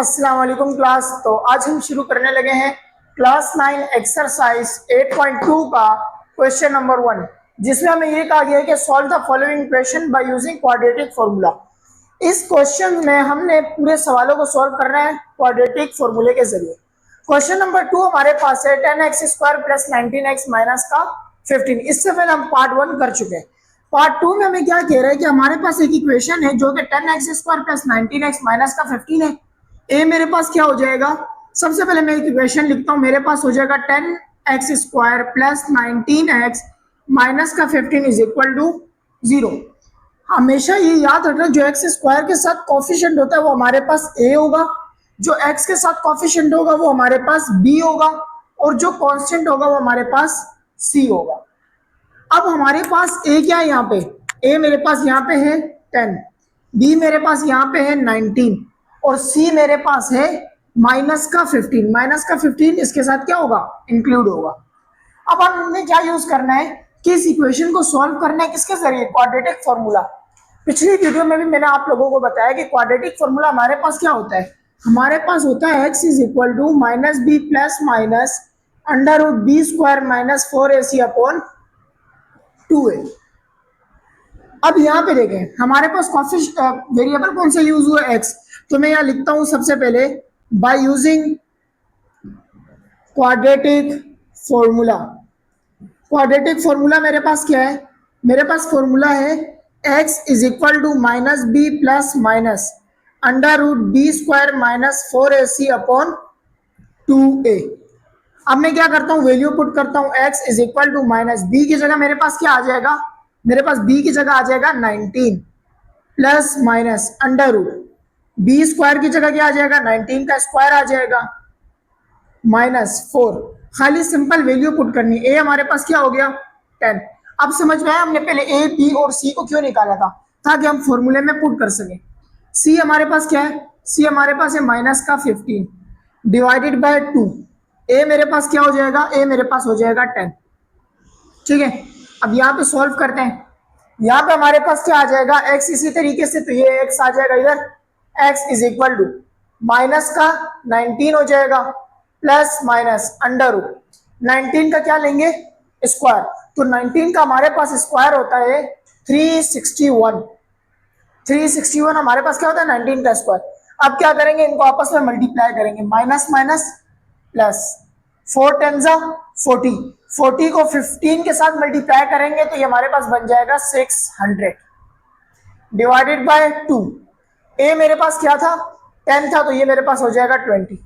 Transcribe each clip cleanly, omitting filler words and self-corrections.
अस्सलाम वालेकुम क्लास। तो आज हम शुरू करने लगे हैं क्लास 9 एक्सरसाइज 8.2 का क्वेश्चन नंबर 1, जिसमें हमें ये कहा गया है कि solve the following equation by using quadratic formula. इस क्वेश्चन में हमने पूरे सवालों को सॉल्व करना है क्वाड्रेटिक फॉर्मूले के जरिए। क्वेश्चन नंबर 2 हमारे पास है 10x² प्लस 19x माइनस का 15। इससे पहले हम पार्ट 1 कर चुके हैं। पार्ट 2 में हमें क्या कह रहा है कि हमारे पास एक इक्वेशन है जो कि 10x² प्लस 19x माइनस का 15 है। ए मेरे पास क्या हो जाएगा, सबसे पहले मैं एक इक्वेशन लिखता हूं। मेरे पास हो जाएगा 10x² प्लस 19x माइनस का 15 इज इक्वल टू 0। हमेशा ये याद रखना, जो x² के साथ कोफिशिएंट होता है वो हमारे पास a होगा, जो x के साथ कोफिशिएंट होगा वो हमारे पास b होगा, और जो कांस्टेंट होगा वो हमारे पास c होगा। अब हमारे पास a क्या है, यहाँ पे a मेरे पास यहाँ पे है 10, b मेरे पास यहाँ पे है 19 और c मेरे पास है माइनस का 15। माइनस का 15 इसके साथ क्या होगा, इंक्लूड होगा। अब हमने क्या यूज करना है कि इस इक्वेशन को सॉल्व करना है किसके जरिए, क्वाड्रेटिक फॉर्मूला। पिछली वीडियो में भी मैंने आप लोगों को बताया कि क्वाड्रेटिक फॉर्मूला हमारे पास क्या होता है, हमारे पास होता है x is equal to minus B plus minus under root B square minus 4ac upon 2a। अब यहाँ पे देखें हमारे पास वेरिएबल कौन सा यूज हुआ, x। तो मैं यहाँ लिखता हूं सबसे पहले by using quadratic formula. Quadratic formula मेरे पास क्या है, मेरे पास फॉर्मूला है x is equal to minus B plus minus under root B square minus 4ac upon 2a। अब मैं क्या करता हूँ, वैल्यू पुट करता हूँ, x is equal to minus B की जगह मेरे पास क्या आ जाएगा, मेरे पास b की जगह आ जाएगा 19 plus minus under root B square की जगह क्या आ जाएगा, 19 का स्क्वायर आ जाएगा माइनस 4। खाली सिंपल वैल्यू पुट करनी। a हमारे पास क्या हो गया 10। अब समझ में आया हमने पहले a b और c को क्यों निकाला था, ताकि हम फॉर्मूले में पुट कर सके। c हमारे पास क्या है, c हमारे पास है माइनस का 15 डिवाइडेड बाय 2। a मेरे पास क्या हो जाएगा, a मेरे पास हो जाएगा 10। ठीक है, अब यहाँ पे सॉल्व करते हैं। यहाँ पे हमारे पास क्या आ जाएगा, x इसी तरीके से, तो ये x आ जाएगा इधर, x is equal to minus का 19 हो जाएगा प्लस माइनस अंडर रूट 19 का क्या लेंगे, स्क्वायर। तो 19 का हमारे पास स्क्वायर होता है 361। 361 हमारे पास क्या होता है, 19 का स्क्वायर। अब क्या करेंगे, इनको आपस में मल्टीप्लाई करेंगे, माइनस माइनस प्लस 4 10 40। 40 को 15 के साथ मल्टीप्लाई करेंगे तो ये हमारे पास बन जाएगा 600 डिवाइडेड बाय 2। ए मेरे पास क्या था 10 था, तो ये मेरे पास हो जाएगा 20।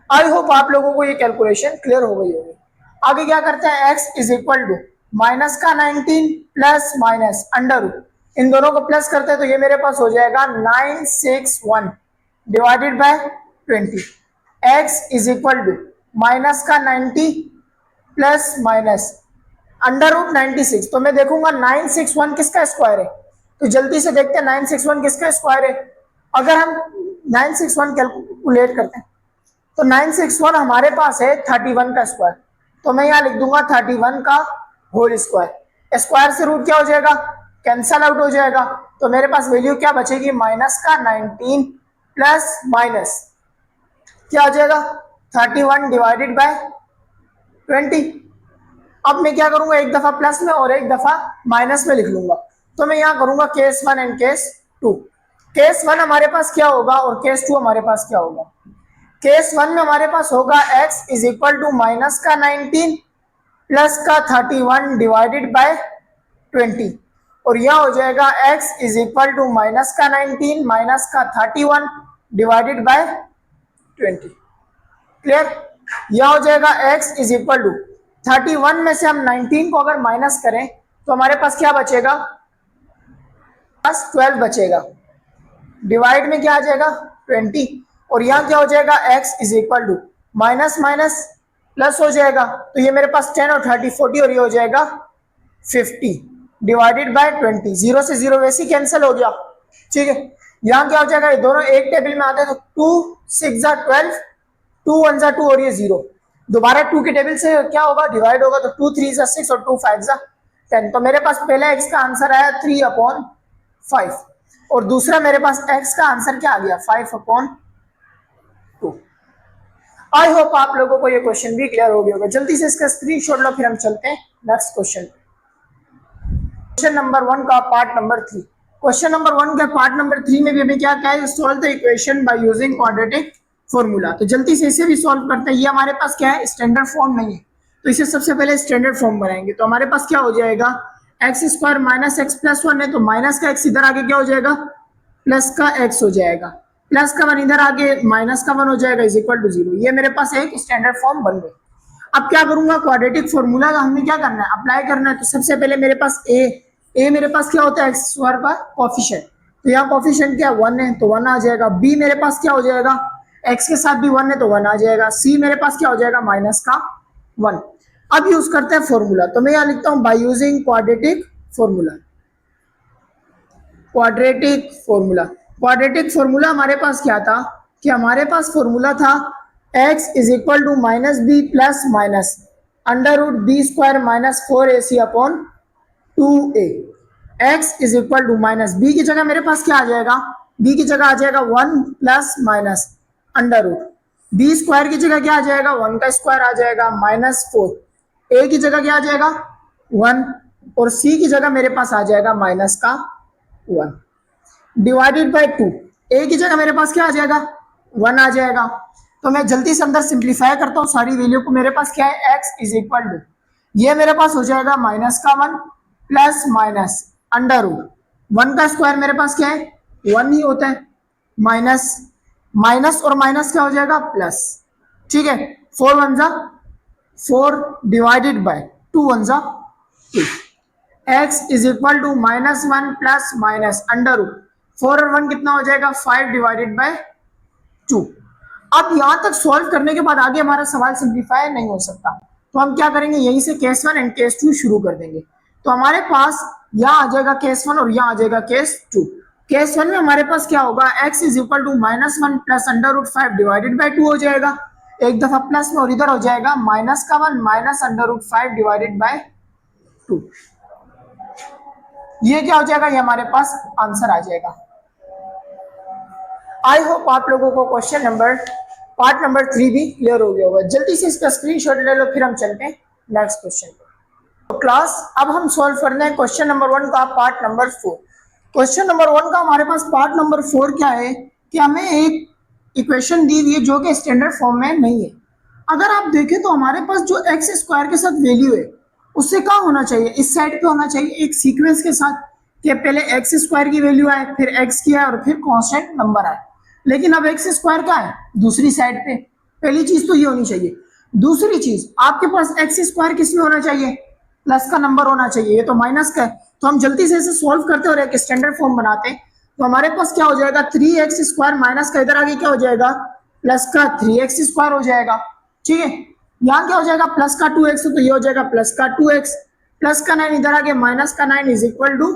आई होप आप लोगों को ये कैलकुलेशन क्लियर हो गई होगी। आगे क्या करते हैं, x is equal to minus का 19 प्लस माइनस अंडर रूट, इन दोनों को प्लस करते हैं तो ये मेरे पास हो जाएगा 961 divided by 20। x is equal to minus का 90 प्लस माइनस अंडर रूट 96। तो मैं देखूंगा 961 किसका स्क्वायर है, तो जल्दी से देखते हैं 961 किसका स्क्वायर है। अगर हम 961 कैलकुलेट करते हैं तो 961 हमारे पास है 31 का स्क्वायर। तो मैं यहाँ लिख दूंगा 31 का होल स्क्वायर। स्क्वायर से रूट क्या हो जाएगा, कैंसल आउट हो जाएगा, तो मेरे पास वैल्यू क्या बचेगी, माइनस का 19 प्लस माइनस क्या आ जाएगा 31 डिवाइडेड बाय 20। अब मैं क्या करूंगा, एक दफा प्लस में और एक दफा माइनस में लिख लूंगा। तो मैं यहाँ करूंगा केस 1 एंड केस 2। केस 1 हमारे पास क्या होगा और केस 2 हमारे पास क्या होगा। केस 1 में हमारे पास होगा x is equal to minus का 19 प्लस का 31 डिवाइडेड बाय 20, और यह हो जाएगा x is equal to minus का 19 माइनस का 31 डिवाइडेड बाय 20। क्लियर, यह हो जाएगा x इज इक्वल टू 31 में से हम 19 को अगर माइनस करें तो हमारे पास क्या बचेगा, बस 12 बचेगा, डिवाइड में क्या आ जाएगा 20, और यहाँ क्या हो जाएगा x is equal to minus minus plus हो जाएगा, तो ये मेरे पास 10 और 30 40 और ये हो जाएगा 50 डिवाइडेड बाय 20। 0 से 0 वैसे ही कैंसिल हो गया। ठीक है, यहाँ क्या हो जाएगा, ये दोनों एक टेबल में आते हैं, तो 2 6 12 2 1 2 और ये 0 दोबारा 2 के टेबल से क्या होगा, डिवाइड होगा, तो 2 3 6 और 2 5 10। तो मेरे पास पहले x का आंसर आया 3/5 और दूसरा मेरे पास x का आंसर क्या आ गया 5/5। आई होप आप लोगों को ये क्वेश्चन भी क्लियर हो गया होगा। जल्दी से इसका स्क्रीनशॉट लो, फिर हम चलते हैं नेक्स्ट क्वेश्चन। क्वेश्चन नंबर 1 का पार्ट नंबर 3। क्वेश्चन नंबर 1 के पार्ट नंबर 3 में भी हमें क्या है, solve the equation by using quadratic formula. तो जल्दी से इसे भी सॉल्व करते हैं। ये हमारे पास क्या है, स्टैंडर्ड फॉर्म नहीं है, तो इसे सबसे पहले स्टैंडर्ड फॉर्म बनाएंगे। तो हमारे पास क्या हो जाएगा, x square minus x plus 1 है, तो माइनस का एक्स इधर आगे क्या हो जाएगा, प्लस का एक्स हो जाएगा, प्लस का 1 इधर आगे माइनस का 1 हो जाएगा, इज इक्वल टू 0। ये मेरे पास एक स्टैंडर्ड फॉर्म बन गई। अब क्या करूंगा, क्वाड्रेटिक फॉर्मूला का हमने क्या करना है, अप्लाई करना है। तो सबसे पहले मेरे पास ए मेरे पास क्या होता है, एक्स स्क्वायर का कोफिशिएंट। तो यहाँ कोफिशिएंट क्या 1 है, तो 1 आ जाएगा। बी मेरे पास क्या हो जाएगा, एक्स के साथ भी 1 है, तो 1 आ जाएगा। सी मेरे पास क्या हो जाएगा, माइनस का 1। अब यूज करते हैं फॉर्मूला। तो मैं यहाँ लिखता हूँ by using quadratic formula. Quadratic formula, quadratic formula हमारे पास क्या था, कि हमारे पास फॉर्मूला था x is equal to minus B plus minus under root B square minus 4ac upon 2a। x is equal to minus B की जगह मेरे पास क्या आ जाएगा, b की जगह आ जाएगा 1 plus minus under root B square की जगह क्या आ जाएगा, 1 का स्क्वायर आ जाएगा माइनस 4। a की जगह क्या आ जाएगा 1, और c की जगह मेरे पास आ जाएगा माइनस का 1 डिवाइडेड बाय 2। ए की जगह मेरे पास क्या आ जाएगा, 1 आ जाएगा। तो मैं जल्दी से अंदर सिंप्लीफाई करता हूँ सारी वैल्यू को। मेरे पास क्या है, x इज इक्वल टू, ये मेरे पास हो जाएगा माइनस का 1 प्लस माइनस अंडर रूट 1 का स्क्वायर मेरे पास क्या है 1 ही होता है, माइनस माइनस और माइनस क्या हो जाएगा प्लस, ठीक है। 4 1 जा 4 डिवाइडेड बाय 2 1 जा 2। x is equal to minus 1 plus minus under root 4 और 1 कितना हो जाएगा 5 डिवाइडेड बाय 2। अब यहां तक सॉल्व करने के बाद आगे हमारा सवाल सिंप्लीफाई नहीं हो सकता, तो हम क्या करेंगे, यहीं से केस 1 एंड केस 2 शुरू कर देंगे। तो हमारे पास यहाँ आ जाएगा केस 1 और यहाँ आ जाएगा केस 2। केस 1 में हमारे पास क्या होगा, x is equal to minus 1 plus under root 5 divided by 2 हो जाएगा, एक दफा प्लस में, और इधर हो जाएगा माइनस का 1 minus under root 5 divided by 2। ये क्या हो जाएगा, ये हमारे पास आंसर आ जाएगा। आई होप आप लोगों को क्वेश्चन नंबर पार्ट नंबर 3 भी क्लियर हो गया होगा। जल्दी से इसका स्क्रीनशॉट ले लो, फिर हम चलते हैं नेक्स्ट क्वेश्चन पर। तो क्लास अब हम सॉल्व करना है क्वेश्चन नंबर 1 का पार्ट नंबर 4। क्वेश्चन नंबर 1 का हमारे पास पार्ट नंबर 4 क्या है, कि हमें एक इक्वेशन दी हुई है जो कि स्टैंडर्ड फॉर्म में नहीं है। अगर आप देखें तो हमारे पास जो एक्स स्क्वायर के साथ वैल्यू है उससे क्या होना चाहिए, इस साइड पे होना चाहिए एक सीक्वेंस के साथ, कि पहले एक्स स्क्वायर की वैल्यू आए, फिर एक्स की आए, और फिर कांस्टेंट नंबर आए। लेकिन अब एक्स स्क्वायर का है दूसरी साइड पे, पहली चीज तो ये होनी चाहिए। दूसरी चीज आपके पास एक्स स्क्वायर किस में होना चाहिए, प्लस का नंबर होना चाहिए, ये तो माइनस का है। तो हम जल्दी से इसे सॉल्व करते और एक स्टैंडर्ड फॉर्म बनाते हैं। तो हमारे पास क्या हो जाएगा, 3x स्क्वायर माइनस का इधर आगे क्या हो जाएगा, प्लस का 3x स्क्वायर हो जाएगा, ठीक है। यहाँ क्या हो जाएगा, प्लस का 2x, तो ये हो जाएगा प्लस का 2x, प्लस का 9 इधर आगे माइनस का 9 इज इक्वल टू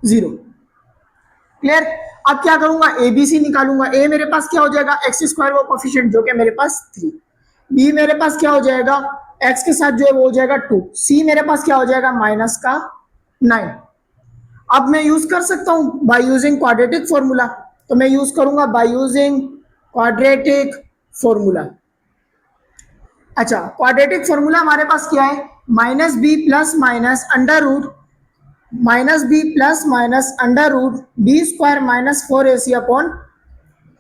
0। क्लियर। अब क्या करूंगा, एबीसी निकालूंगा। ए मेरे पास क्या हो जाएगा, एक्स स्क्वायर वो कोफिशिएंट जो कि मेरे पास 3। बी मेरे पास क्या हो जाएगा, एक्स के साथ जो है वो हो जाएगा 2। सी मेरे पास क्या हो जाएगा, माइनस का 9। अब मैं यूज कर सकता हूं बाय यूजिंग क्वाड्रेटिक फॉर्मूला। तो मैं यूज करूंगा बाय यूजिंग क्वाड्रेटिक फॉर्मूला। अच्छा, क्वाड्रेटिक फॉर्मूला हमारे पास क्या है, minus B plus minus under root minus B plus minus under root B square minus 4ac upon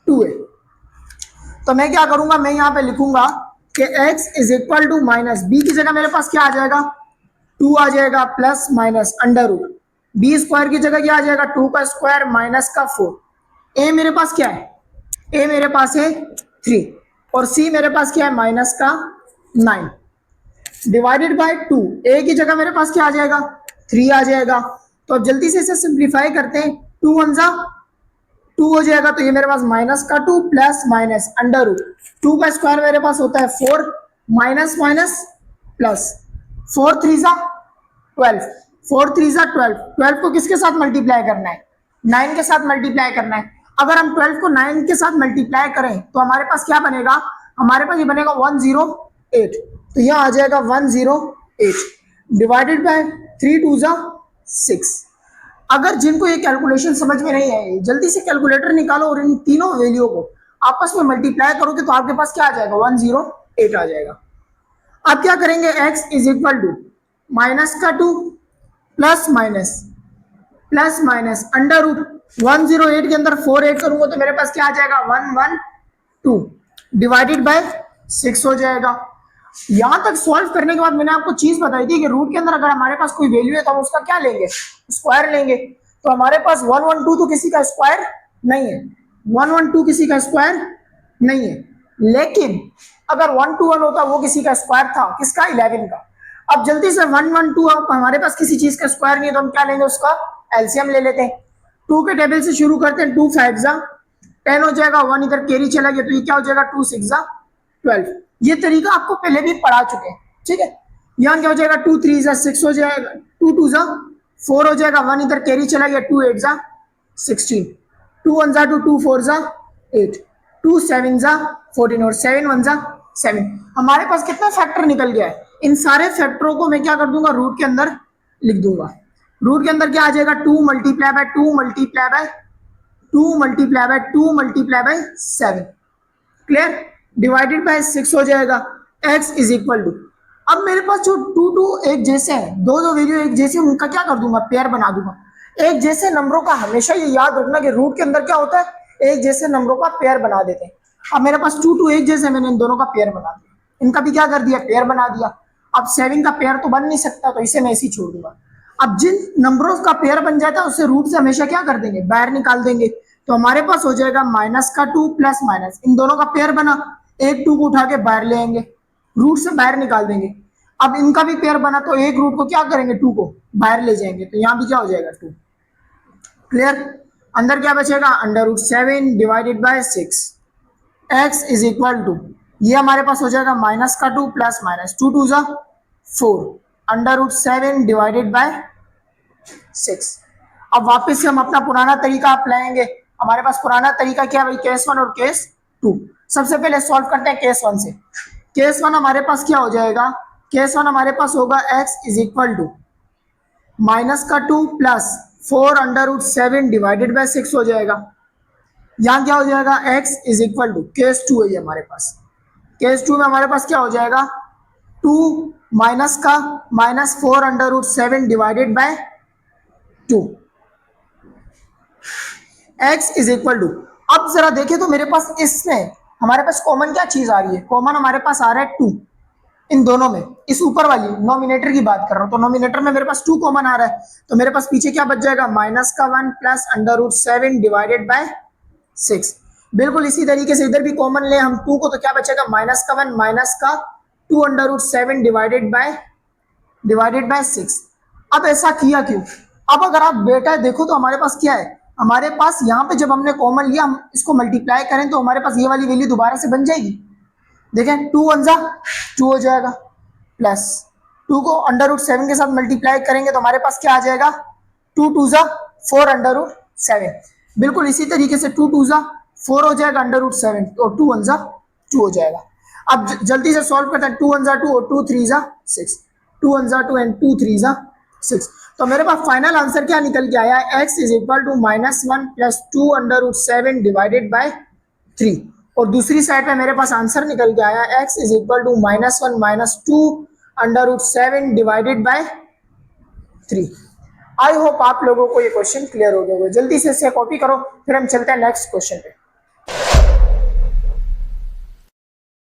2a। तो मैं क्या करूंगा, मैं यहाँ पे लिखूंगा कि x is equal to minus B की जगह मेरे पास क्या आ जाएगा 2 आ जाएगा, plus minus under root B square की जगह क्या आ जाएगा 2 का स्क्वायर माइनस का 4। ए मेरे पास क्या है, ए मेरे पास है 3, और सी मेरे पास क्या है माइनस का 9 डिवाइडेड बाय 2। ए की जगह मेरे पास क्या आ जाएगा 3 आ जाएगा। तो अब जल्दी से इसे सिंप्लीफाई करते हैं, 2 1 जा 2 हो जाएगा, तो ये मेरे पास माइनस का 2 प्लस माइनस अंडर रूट 2 का स्क्वायर मेरे पास होता है 4 माइनस माइनस प्लस 4 3 जा 12 4 3 जा 12। 12 को किसके साथ मल्टीप्लाई करना है, 9 के साथ मल्टीप्लाई करना है। अगर हम 12 को 9 के साथ मल्टीप्लाई करें तो हमारे पास क्या बनेगा, हमारे पास ये बनेगा 108। तो यहाँ आ जाएगा 108 डिवाइडेड बाय 3 2 जा 6। अगर जिनको ये कैलकुलेशन समझ में नहीं आई, जल्दी से कैलकुलेटर निकालो और इन तीनों वैल्यू को आपस में मल्टीप्लाई करोगे तो आपके पास क्या आ जाएगा 108 आ जाएगा। अब क्या करेंगे x is equal to minus का 2 प्लस माइनस अंडर रूट 108 के अंदर 4 ऐड करूंगा तो मेरे पास क्या आ जाएगा 112 डिवाइडेड बाय 6 हो जाएगा। यहां तक सॉल्व करने के बाद मैंने आपको चीज बताई थी कि रूट के अंदर अगर हमारे पास कोई वैल्यू है तो हम उसका क्या लेंगे, स्क्वायर लेंगे। तो हमारे पास 112 तो किसी का स्क्वायर नहीं है, 112 किसी का स्क्वायर नहीं है, लेकिन अगर 121 होता वो किसी का स्क्वायर था, किसका 11 का। अब जल्दी से 112 हमारे पास किसी चीज का स्क्वायर नहीं है तो हम क्या लेंगे, उसका एलसीएम ले लेते हैं। 2 के टेबल से शुरू करते हैं, 2 5 जा 10 हो जाएगा, 1 इधर कैरी चला गया तो ये क्या हो जाएगा 2 6 जा 12। ये तरीका आपको पहले भी पढ़ा चुके हैं, ठीक है। यहाँ क्या हो जाएगा 2 3 जा 6 हो जाएगा, 2 2 जा 4 हो जाएगा, 1 इधर कैरी चला गया, 2 8 जा 16, 2 1 जा 2 2 4 जा 8, 2 7 जा 14 और 7 1 जा 7। हमारे पास कितना फैक्टर निकल गया है। इन सारे फैक्टरों को मैं क्या कर दूंगा, रूट के अंदर लिख दूंगा। रूट के अंदर क्या आ जाएगा 2 multiply by 2 multiply by 2 multiply by 2 multiply by 7, clear, divided by 6 हो जाएगा। x इज इक्वल टू, अब मेरे पास जो 2 2 एक जैसे हैं, दो वैल्यू एक जैसे, उनका क्या कर दूंगा, पेयर बना दूंगा। एक जैसे नंबरों का हमेशा ये याद रखना कि रूट के अंदर क्या होता है, एक जैसे नंबरों का पेयर बना देते हैं। अब मेरे पास 2 2 एक जैसे, मैंने इन दोनों का पेयर बना दिया, इनका भी क्या कर दिया, पेयर बना दिया। अब 7 का पेयर तो बन नहीं सकता तो इसे मैं ऐसे ही छोड़ दूंगा। अब जिन नंबरों का पेयर बन जाता है उससे रूट से हमेशा क्या कर देंगे, बाहर निकाल देंगे। तो हमारे पास हो जाएगा माइनस का 2 प्लस माइनस, इन दोनों का पेयर बना, एक 2 को उठा के बाहर ले आएंगे, रूट से बाहर निकाल देंगे। अब इनका भी पेयर बना तो एक रूट को क्या करेंगे, 2 को बाहर ले जाएंगे, तो यहाँ भी क्या हो जाएगा 2, क्लियर। अंदर क्या बचेगा, under root 7 divided by 6, x is equal to, ये हमारे पास हो जाएगा माइनस का 2 प्लस माइनस 2 2 जा 4 अंडर रूट 7 डिवाइडेड बाय 6। अब वापस से हम अपना पुराना तरीका अपनाएंगे। हमारे पास पुराना तरीका क्या है भाई, केस 1 और केस 2। सबसे पहले सॉल्व करते हैं केस 1 से। केस 1 हमारे पास क्या हो जाएगा, केस 1 हमारे पास होगा x is equal to minus का 2 plus 4 under root 7 divided by 6 हो जाएगा। यहाँ क्या हो जाएगा, x is equal to, case 2 है ये हमारे पास, केस 2 में हमारे पास क्या हो जाएगा 2 माइनस का minus 4 under root 7 divided by 2, x is equal to. अब जरा देखें तो मेरे पास इसमें हमारे पास कॉमन क्या चीज आ रही है, कॉमन हमारे पास आ रहा है 2 इन दोनों में। इस ऊपर वाली नोमिनेटर की बात कर रहा हूं, तो नोमिनेटर में मेरे पास 2 कॉमन आ रहा है, तो मेरे पास पीछे क्या बच जाएगा, माइनस का 1 plus under root 7 divided by 6। बिल्कुल इसी तरीके से इधर भी कॉमन ले हम 2 को, तो क्या बचेगा माइनस का 1 माइनस का 2 अंडर रूट 7 डिवाइडेड बाय 6। अब ऐसा किया क्यों, अब अगर आप बेटा देखो तो हमारे पास क्या है, हमारे पास यहाँ पे जब हमने कॉमन लिया, हम इसको मल्टीप्लाई करें तो हमारे पास ये वाली वैल्यू दोबारा से बन जाएगी। देखें 2 1 जा 2 हो जाएगा, प्लस 2 को अंडर रूट 7 के साथ मल्टीप्लाई करेंगे तो हमारे पास क्या आ जाएगा 2 2 जा 4 अंडर रूट 7। बिल्कुल इसी तरीके से 2 2 जा 4 हो जाएगा अंडर रूट 7 और 2 1 जा 2 हो जाएगा। अब जल्दी से सॉल्व करते हैं, 2 1 जा 2 और 2 3 जा 6, 2 1 जा 2 एंड 2 3 जा 6। तो मेरे पास फाइनल आंसर क्या निकल के आया है, x is equal to minus 1 plus 2 under root 7 divided by 3। और दूसरी साइड पे मेरे पास आंसर निकल के आया x is equal to minus 1 minus 2 under root 7 divided by 3। I hope आप लोगों को ये क्वेश्चन क्लियर हो गया होगा। जल्दी से इसे कॉपी करो, फिर हम चलते हैं नेक्स्ट क्वेश्चन पे।